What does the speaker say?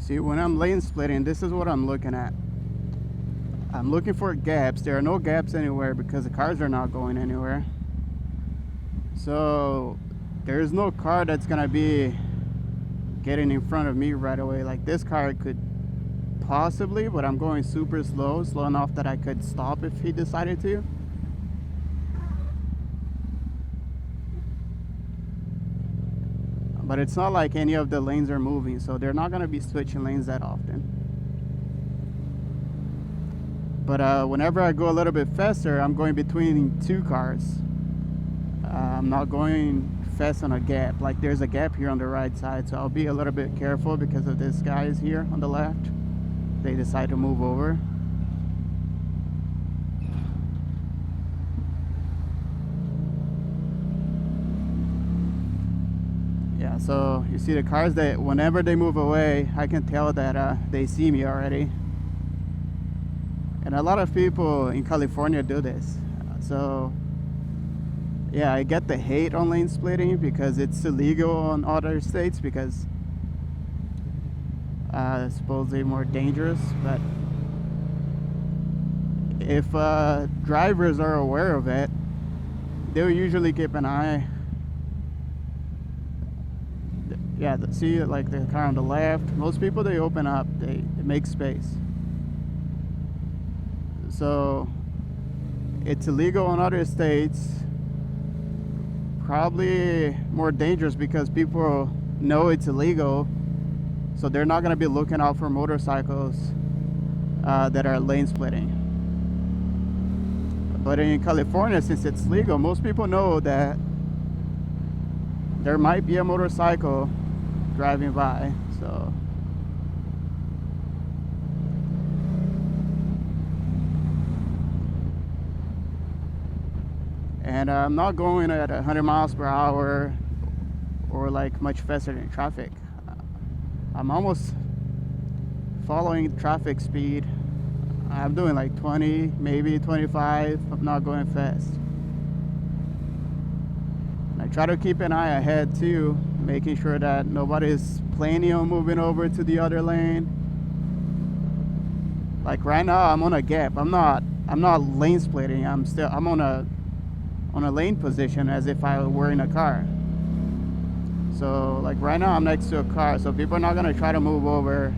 See, when I'm lane splitting, this is what I'm looking at. I'm looking for gaps. There are no gaps anywhere because the cars are not going anywhere. So there's no car that's gonna be getting in front of me right away. Like this car could possibly, but I'm going super slow enough that I could stop if he decided to. But it's not like any of the lanes are moving, so they're not gonna be switching lanes that often. But whenever I go a little bit faster, I'm going between two cars. I'm not going fast on a gap. Like there's a gap here on the right side, so I'll be a little bit careful because of this guy is here on the left. They decide to move over. Yeah, so you see the cars that whenever they move away, I can tell that they see me already. And a lot of people in California do this. So yeah, I get the hate on lane splitting because it's illegal in other states because supposedly more dangerous. But if drivers are aware of it, they'll usually keep an eye. Yeah, see like the car on the left, most people, they open up, they make space. So it's illegal in other states, probably more dangerous because people know it's illegal, so they're not going to be looking out for motorcycles that are lane splitting. But in California, since it's legal, most people know that there might be a motorcycle driving by. So and I'm not going at 100 miles per hour or like much faster than traffic. I'm almost following traffic speed. I'm doing like 20, maybe 25. I'm not going fast. And I try to keep an eye ahead too, making sure that nobody's planning on moving over to the other lane. Like right now, I'm on a gap. I'm not lane splitting. I'm on a lane position as if I were in a car. So like right now I'm next to a car, so people are not gonna try to move over